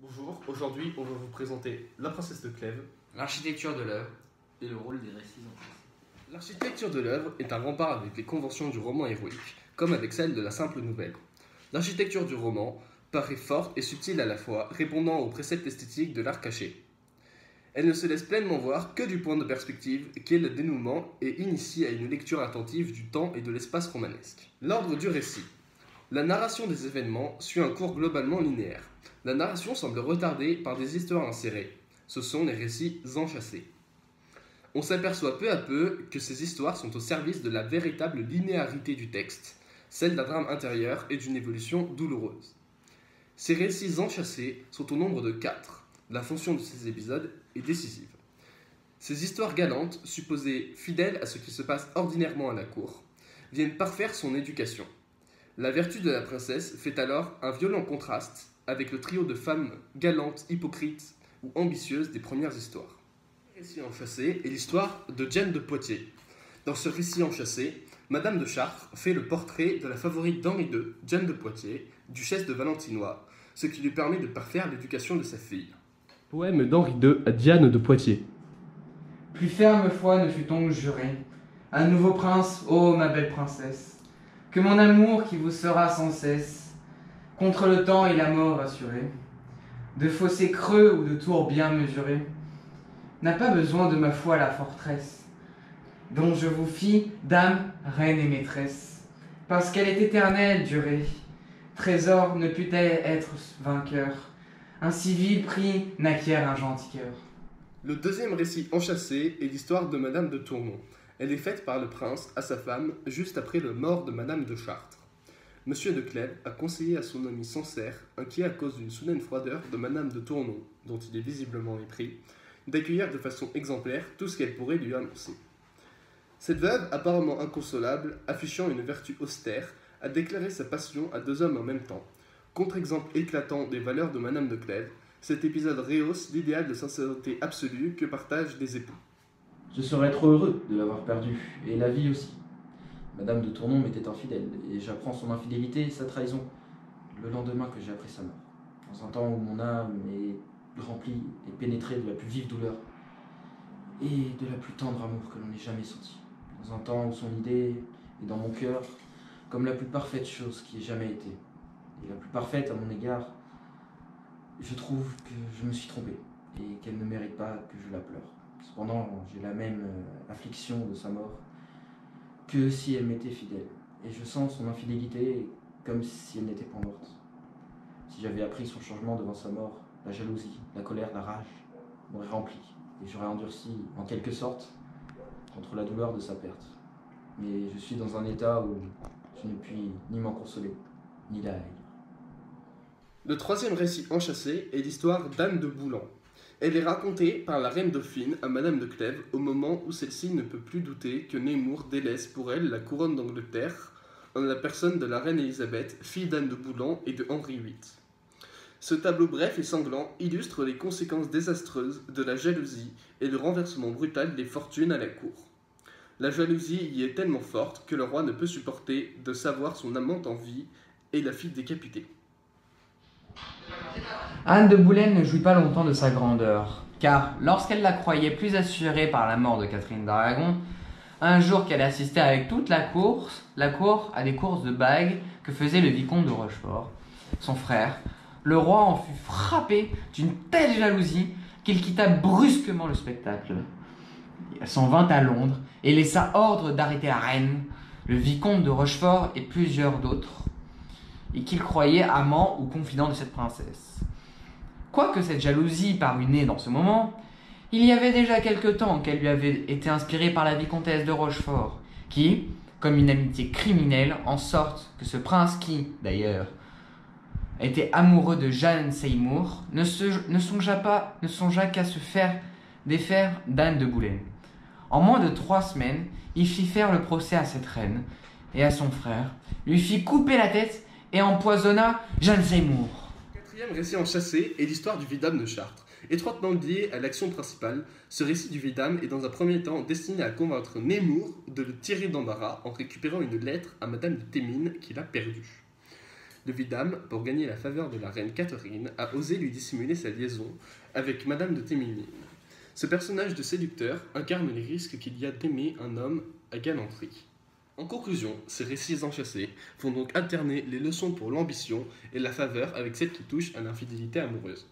Bonjour, aujourd'hui on va vous présenter La Princesse de Clèves. L'architecture de l'œuvre. Et le rôle des récits enchâssés. L'architecture de l'œuvre est un rempart avec les conventions du roman héroïque, comme avec celle de la simple nouvelle. L'architecture du roman paraît forte et subtile à la fois, répondant aux préceptes esthétiques de l'art caché. Elle ne se laisse pleinement voir que du point de perspective qu'est le dénouement et initie à une lecture attentive du temps et de l'espace romanesque. L'ordre du récit. La narration des événements suit un cours globalement linéaire. La narration semble retardée par des histoires insérées. Ce sont les récits enchâssés. On s'aperçoit peu à peu que ces histoires sont au service de la véritable linéarité du texte, celle d'un drame intérieur et d'une évolution douloureuse. Ces récits enchâssés sont au nombre de 4. La fonction de ces épisodes est décisive. Ces histoires galantes, supposées fidèles à ce qui se passe ordinairement à la cour, viennent parfaire son éducation. La vertu de la princesse fait alors un violent contraste avec le trio de femmes galantes, hypocrites ou ambitieuses des premières histoires. Le récit enchâssé est l'histoire de Jeanne de Poitiers. Dans ce récit enchâssé, Madame de Chartres fait le portrait de la favorite d'Henri II, Jeanne de Poitiers, duchesse de Valentinois, ce qui lui permet de parfaire l'éducation de sa fille. Poème d'Henri II à Diane de Poitiers. Plus ferme foi ne fut donc jurée. Un nouveau prince, ô ma belle princesse, que mon amour qui vous sera sans cesse, contre le temps et la mort assuré, de fossés creux ou de tours bien mesurés, n'a pas besoin de ma foi la forteresse, dont je vous fis, dame, reine et maîtresse, parce qu'elle est éternelle durée. Trésor ne put-elle être vainqueur, un si vil prix n'acquiert un gentil cœur. Le deuxième récit enchâssé est l'histoire de Madame de Tournon. Elle est faite par le prince à sa femme juste après la mort de Madame de Chartres. Monsieur de Clèves a conseillé à son ami Sancerre, inquiet à cause d'une soudaine froideur de Madame de Tournon, dont il est visiblement épris, d'accueillir de façon exemplaire tout ce qu'elle pourrait lui annoncer. Cette veuve, apparemment inconsolable, affichant une vertu austère, a déclaré sa passion à 2 hommes en même temps. Contre-exemple éclatant des valeurs de Madame de Clèves, cet épisode rehausse l'idéal de sincérité absolue que partagent les époux. Je serais trop heureux de l'avoir perdu, et la vie aussi. Madame de Tournon m'était infidèle, et j'apprends son infidélité et sa trahison le lendemain que j'ai appris sa mort. Dans un temps où mon âme est remplie et pénétrée de la plus vive douleur, et de la plus tendre amour que l'on ait jamais senti. Dans un temps où son idée est dans mon cœur comme la plus parfaite chose qui ait jamais été. Et la plus parfaite à mon égard, je trouve que je me suis trompé, et qu'elle ne mérite pas que je la pleure. Cependant, j'ai la même affliction de sa mort que si elle m'était fidèle. Et je sens son infidélité comme si elle n'était pas morte. Si j'avais appris son changement devant sa mort, la jalousie, la colère, la rage m'auraient rempli. Et j'aurais endurci, en quelque sorte, contre la douleur de sa perte. Mais je suis dans un état où je ne puis ni m'en consoler, ni la haïr. Le troisième récit enchâssé est l'histoire d'Anne de Boulan. Elle est racontée par la reine Dauphine à Madame de Clèves au moment où celle-ci ne peut plus douter que Nemours délaisse pour elle la couronne d'Angleterre en la personne de la reine Élisabeth, fille d'Anne de Boulan et de Henri VIII. Ce tableau bref et sanglant illustre les conséquences désastreuses de la jalousie et le renversement brutal des fortunes à la cour. La jalousie y est tellement forte que le roi ne peut supporter de savoir son amante en vie et la fille décapitée. Anne de Boulen ne jouit pas longtemps de sa grandeur, car lorsqu'elle la croyait plus assurée par la mort de Catherine d'Aragon, un jour qu'elle assistait avec toute la cour à des courses de bagues que faisait le vicomte de Rochefort, son frère, le roi en fut frappé d'une telle jalousie qu'il quitta brusquement le spectacle. Elle s'en vint à Londres et laissa ordre d'arrêter la reine, le vicomte de Rochefort et plusieurs d'autres, et qu'il croyait amants ou confidents de cette princesse. Quoique cette jalousie parût née dans ce moment, il y avait déjà quelque temps qu'elle lui avait été inspirée par la vicomtesse de Rochefort, qui, comme une amitié criminelle, en sorte que ce prince qui, d'ailleurs, était amoureux de Jeanne Seymour, ne songea qu'à se faire défaire d'Anne de Boulen. En moins de 3 semaines, il fit faire le procès à cette reine et à son frère, lui fit couper la tête et empoisonna Jeanne Seymour. Le quatrième récit enchâssé est l'histoire du vidame de Chartres. Étroitement lié à l'action principale, ce récit du vidame est dans un premier temps destiné à convaincre Nemours de le tirer d'embarras en récupérant une lettre à Madame de Thémines qu'il a perdue. le vidame, pour gagner la faveur de la reine Catherine, a osé lui dissimuler sa liaison avec Madame de Témilly. Ce personnage de séducteur incarne les risques qu'il y a d'aimer un homme à galanterie. En conclusion, ces récits enchâssés font donc alterner les leçons pour l'ambition et la faveur avec celles qui touchent à l'infidélité amoureuse.